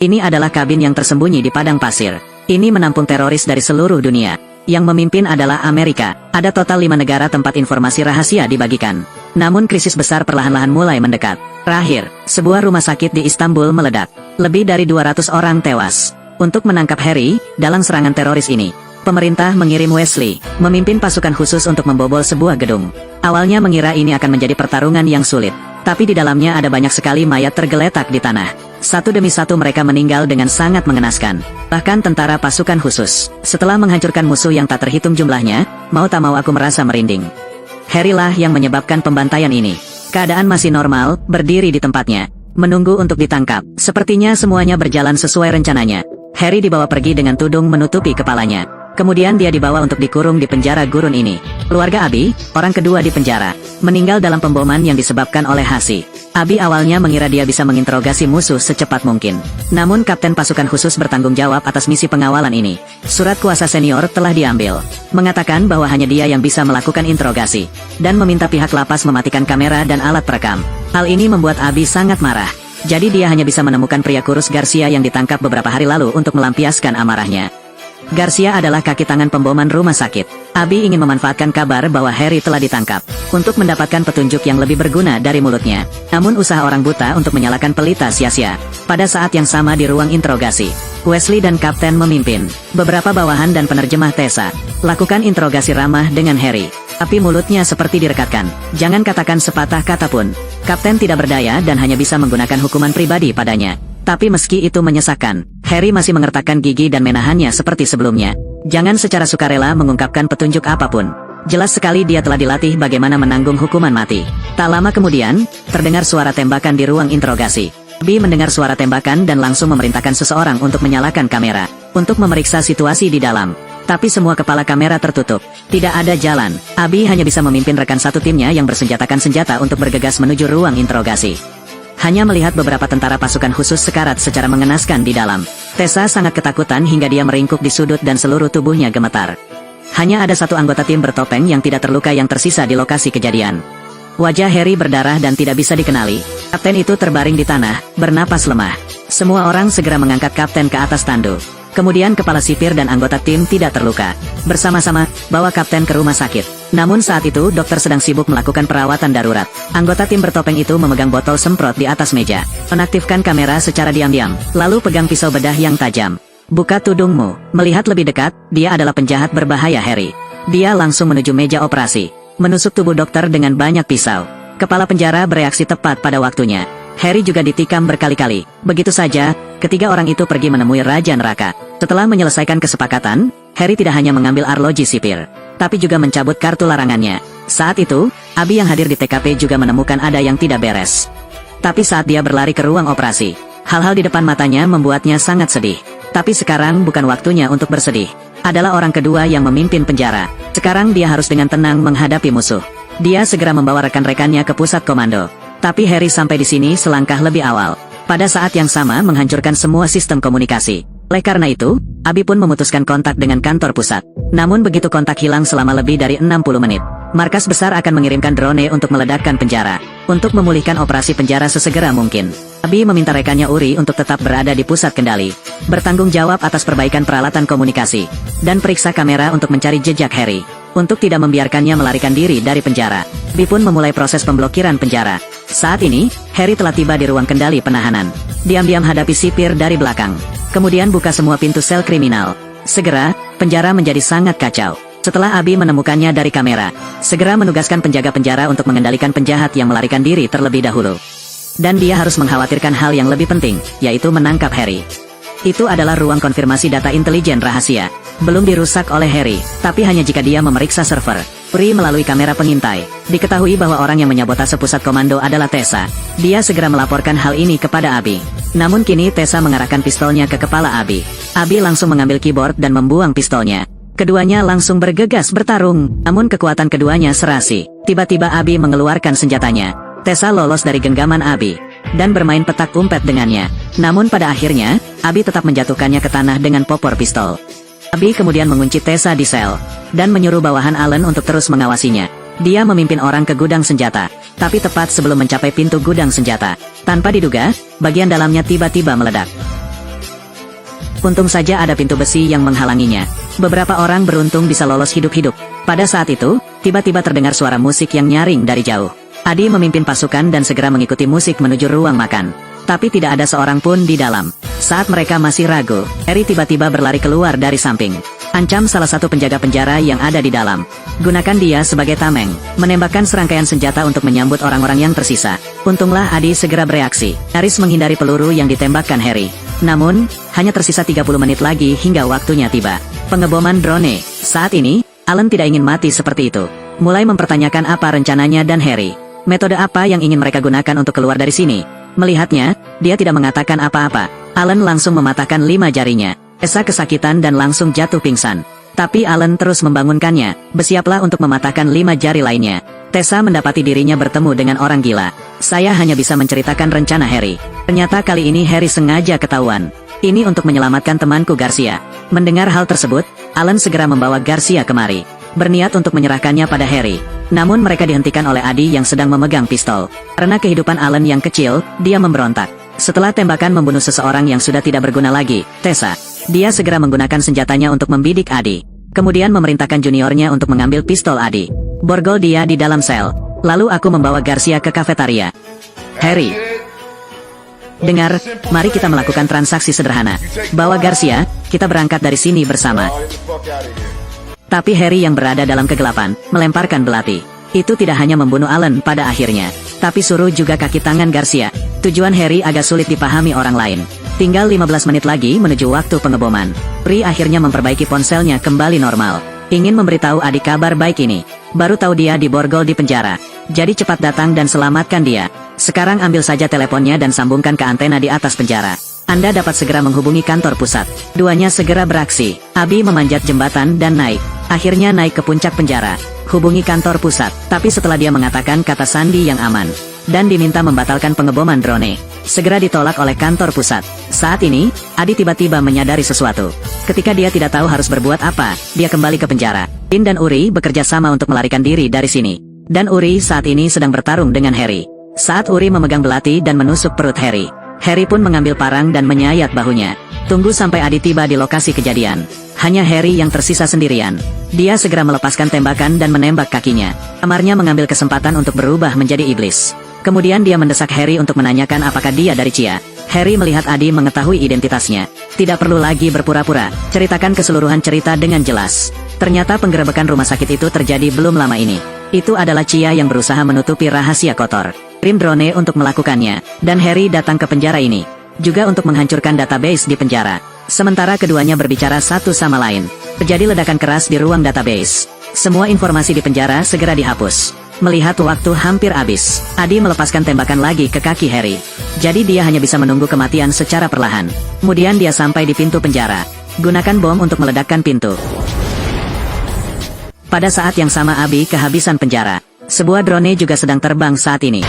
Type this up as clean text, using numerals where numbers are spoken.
Ini adalah kabin yang tersembunyi di padang pasir. Ini menampung teroris dari seluruh dunia. Yang memimpin adalah Amerika. Ada total 5 negara tempat informasi rahasia dibagikan. Namun krisis besar perlahan-lahan mulai mendekat. Terakhir, sebuah rumah sakit di Istanbul meledak. Lebih dari 200 orang tewas. Untuk menangkap Harry, dalam serangan teroris ini, pemerintah mengirim Wesley, memimpin pasukan khusus untuk membobol sebuah gedung. Awalnya mengira ini akan menjadi pertarungan yang sulit. Tapi di dalamnya ada banyak sekali mayat tergeletak di tanah. Satu demi satu mereka meninggal dengan sangat mengenaskan. Bahkan tentara pasukan khusus, setelah menghancurkan musuh yang tak terhitung jumlahnya, mau tak mau aku merasa merinding. Harry lah yang menyebabkan pembantaian ini. Keadaan masih normal, berdiri di tempatnya, menunggu untuk ditangkap. Sepertinya semuanya berjalan sesuai rencananya. Harry dibawa pergi dengan tudung menutupi kepalanya. Kemudian dia dibawa untuk dikurung di penjara gurun ini. Keluarga Abi, orang kedua di penjara, meninggal dalam pemboman yang disebabkan oleh Hasi. Abi awalnya mengira dia bisa menginterogasi musuh secepat mungkin. Namun kapten pasukan khusus bertanggung jawab atas misi pengawalan ini. Surat kuasa senior telah diambil, mengatakan bahwa hanya dia yang bisa melakukan interogasi, dan meminta pihak lapas mematikan kamera dan alat perekam. Hal ini membuat Abi sangat marah. Jadi dia hanya bisa menemukan pria kurus Garcia yang ditangkap beberapa hari lalu untuk melampiaskan amarahnya. Garcia adalah kaki tangan pemboman rumah sakit. Abi ingin memanfaatkan kabar bahwa Harry telah ditangkap untuk mendapatkan petunjuk yang lebih berguna dari mulutnya. Namun usaha orang buta untuk menyalakan pelita sia-sia. Pada saat yang sama di ruang interogasi, Wesley dan Kapten memimpin. Beberapa bawahan dan penerjemah Tessa lakukan interogasi ramah dengan Harry. Tapi mulutnya seperti direkatkan. Jangan katakan sepatah kata pun. Kapten tidak berdaya dan hanya bisa menggunakan hukuman pribadi padanya. Tapi meski itu menyesakan, Harry masih mengertakkan gigi dan menahannya seperti sebelumnya. Jangan secara sukarela mengungkapkan petunjuk apapun. Jelas sekali dia telah dilatih bagaimana menanggung hukuman mati. Tak lama kemudian, terdengar suara tembakan di ruang interogasi. Abi mendengar suara tembakan dan langsung memerintahkan seseorang untuk menyalakan kamera, untuk memeriksa situasi di dalam. Tapi semua kepala kamera tertutup. Tidak ada jalan. Abi hanya bisa memimpin rekan satu timnya yang bersenjatakan senjata untuk bergegas menuju ruang interogasi. Hanya melihat beberapa tentara pasukan khusus sekarat secara mengenaskan di dalam. Tessa sangat ketakutan hingga dia meringkuk di sudut dan seluruh tubuhnya gemetar. Hanya ada satu anggota tim bertopeng yang tidak terluka yang tersisa di lokasi kejadian. Wajah Harry berdarah dan tidak bisa dikenali. Kapten itu terbaring di tanah, bernapas lemah. Semua orang segera mengangkat kapten ke atas tandu. Kemudian kepala sipir dan anggota tim tidak terluka. Bersama-sama, bawa kapten ke rumah sakit. Namun saat itu dokter sedang sibuk melakukan perawatan darurat. Anggota tim bertopeng itu memegang botol semprot di atas meja. Menaktifkan kamera secara diam-diam, lalu pegang pisau bedah yang tajam. Buka tudungmu. Melihat lebih dekat, dia adalah penjahat berbahaya Harry. Dia langsung menuju meja operasi, menusuk tubuh dokter dengan banyak pisau. Kepala penjara bereaksi tepat pada waktunya. Harry juga ditikam berkali-kali. Begitu saja, ketiga orang itu pergi menemui Raja Neraka. Setelah menyelesaikan kesepakatan, Harry tidak hanya mengambil arloji sipir, tapi juga mencabut kartu larangannya. Saat itu, Abi yang hadir di TKP juga menemukan ada yang tidak beres. Tapi saat dia berlari ke ruang operasi, hal-hal di depan matanya membuatnya sangat sedih. Tapi sekarang bukan waktunya untuk bersedih. Adalah orang kedua yang memimpin penjara. Sekarang dia harus dengan tenang menghadapi musuh. Dia segera membawa rekan-rekannya ke pusat komando. Tapi Harry sampai di sini selangkah lebih awal. Pada saat yang sama menghancurkan semua sistem komunikasi. Oleh karena itu, Abi pun memutuskan kontak dengan kantor pusat. Namun begitu kontak hilang selama lebih dari 60 menit. Markas besar akan mengirimkan drone untuk meledakkan penjara. Untuk memulihkan operasi penjara sesegera mungkin. Abi meminta rekannya Uri untuk tetap berada di pusat kendali. Bertanggung jawab atas perbaikan peralatan komunikasi. Dan periksa kamera untuk mencari jejak Harry. Untuk tidak membiarkannya melarikan diri dari penjara. Abi pun memulai proses pemblokiran penjara. Saat ini, Harry telah tiba di ruang kendali penahanan. Diam-diam hadapi sipir dari belakang. Kemudian buka semua pintu sel kriminal. Segera, penjara menjadi sangat kacau. Setelah Abi menemukannya dari kamera, segera menugaskan penjaga penjara untuk mengendalikan penjahat yang melarikan diri terlebih dahulu. Dan dia harus mengkhawatirkan hal yang lebih penting, yaitu menangkap Harry. Itu adalah ruang konfirmasi data intelijen rahasia. Belum dirusak oleh Harry, tapi hanya jika dia memeriksa server. Uri melalui kamera pengintai. Diketahui bahwa orang yang menyabotase pusat komando adalah Tessa. Dia segera melaporkan hal ini kepada Abi. Namun kini Tessa mengarahkan pistolnya ke kepala Abi. Abi langsung mengambil keyboard dan membuang pistolnya. Keduanya langsung bergegas bertarung. Namun kekuatan keduanya serasi. Tiba-tiba Abi mengeluarkan senjatanya. Tessa lolos dari genggaman Abi dan bermain petak umpet dengannya. Namun pada akhirnya, Abi tetap menjatuhkannya ke tanah dengan popor pistol. Abi kemudian mengunci Tessa di sel, dan menyuruh bawahan Allen untuk terus mengawasinya. Dia memimpin orang ke gudang senjata, tapi tepat sebelum mencapai pintu gudang senjata. Tanpa diduga, bagian dalamnya tiba-tiba meledak. Untung saja ada pintu besi yang menghalanginya. Beberapa orang beruntung bisa lolos hidup-hidup. Pada saat itu, tiba-tiba terdengar suara musik yang nyaring dari jauh. Adi memimpin pasukan dan segera mengikuti musik menuju ruang makan. Tapi tidak ada seorang pun di dalam. Saat mereka masih ragu, Harry tiba-tiba berlari keluar dari samping. Ancam salah satu penjaga penjara yang ada di dalam. Gunakan dia sebagai tameng, menembakkan serangkaian senjata untuk menyambut orang-orang yang tersisa. Untunglah Adi segera bereaksi, nyaris menghindari peluru yang ditembakkan Harry. Namun, hanya tersisa 30 menit lagi hingga waktunya tiba. Pengeboman drone. Saat ini, Alan tidak ingin mati seperti itu. Mulai mempertanyakan apa rencananya dan Harry. Metode apa yang ingin mereka gunakan untuk keluar dari sini? Melihatnya, dia tidak mengatakan apa-apa. Alan langsung mematahkan 5 jarinya. Tessa kesakitan dan langsung jatuh pingsan. Tapi Alan terus membangunkannya. Bersiaplah untuk mematahkan 5 jari lainnya. Tessa mendapati dirinya bertemu dengan orang gila. Saya hanya bisa menceritakan rencana Harry. Ternyata kali ini Harry sengaja ketahuan. Ini untuk menyelamatkan temanku Garcia. Mendengar hal tersebut, Alan segera membawa Garcia kemari. Berniat untuk menyerahkannya pada Harry. Namun mereka dihentikan oleh Adi yang sedang memegang pistol. Karena kehidupan Alan yang kecil, dia memberontak. Setelah tembakan membunuh seseorang yang sudah tidak berguna lagi, Tessa, dia segera menggunakan senjatanya untuk membidik Adi. Kemudian memerintahkan juniornya untuk mengambil pistol Adi. Borgol dia di dalam sel. Lalu aku membawa Garcia ke kafetaria. Harry, dengar, mari kita melakukan transaksi sederhana. Bawa Garcia, kita berangkat dari sini bersama. Tapi Harry yang berada dalam kegelapan, melemparkan belati. Itu tidak hanya membunuh Alan pada akhirnya, tapi suruh juga kaki tangan Garcia. Tujuan Harry agak sulit dipahami orang lain. Tinggal 15 menit lagi menuju waktu pengeboman. Pri akhirnya memperbaiki ponselnya kembali normal. Ingin memberitahu adik kabar baik ini. Baru tahu dia diborgol di penjara. Jadi cepat datang dan selamatkan dia. Sekarang ambil saja teleponnya dan sambungkan ke antena di atas penjara. Anda dapat segera menghubungi kantor pusat. Duanya segera beraksi. Abi memanjat jembatan dan naik. Akhirnya naik ke puncak penjara. Hubungi kantor pusat. Tapi setelah dia mengatakan kata sandi yang aman dan diminta membatalkan pengeboman drone, segera ditolak oleh kantor pusat. Saat ini, Adi tiba-tiba menyadari sesuatu. Ketika dia tidak tahu harus berbuat apa, dia kembali ke penjara. Dean dan Uri bekerja sama untuk melarikan diri dari sini. Dan Uri saat ini sedang bertarung dengan Harry. Saat Uri memegang belati dan menusuk perut Harry, Harry pun mengambil parang dan menyayat bahunya. Tunggu sampai Adi tiba di lokasi kejadian. Hanya Harry yang tersisa sendirian. Dia segera melepaskan tembakan dan menembak kakinya. Kamarnya mengambil kesempatan untuk berubah menjadi iblis. Kemudian dia mendesak Harry untuk menanyakan apakah dia dari Chia. Harry melihat Adi mengetahui identitasnya. Tidak perlu lagi berpura-pura, ceritakan keseluruhan cerita dengan jelas. Ternyata penggerebekan rumah sakit itu terjadi belum lama ini. Itu adalah Chia yang berusaha menutupi rahasia kotor. Kirim drone untuk melakukannya, dan Harry datang ke penjara ini juga untuk menghancurkan database di penjara. Sementara keduanya berbicara satu sama lain, terjadi ledakan keras di ruang database. Semua informasi di penjara segera dihapus. Melihat waktu hampir habis, Adi melepaskan tembakan lagi ke kaki Harry. Jadi dia hanya bisa menunggu kematian secara perlahan. Kemudian dia sampai di pintu penjara. Gunakan bom untuk meledakkan pintu. Pada saat yang sama Abi kehabisan penjara. Sebuah drone juga sedang terbang saat ini.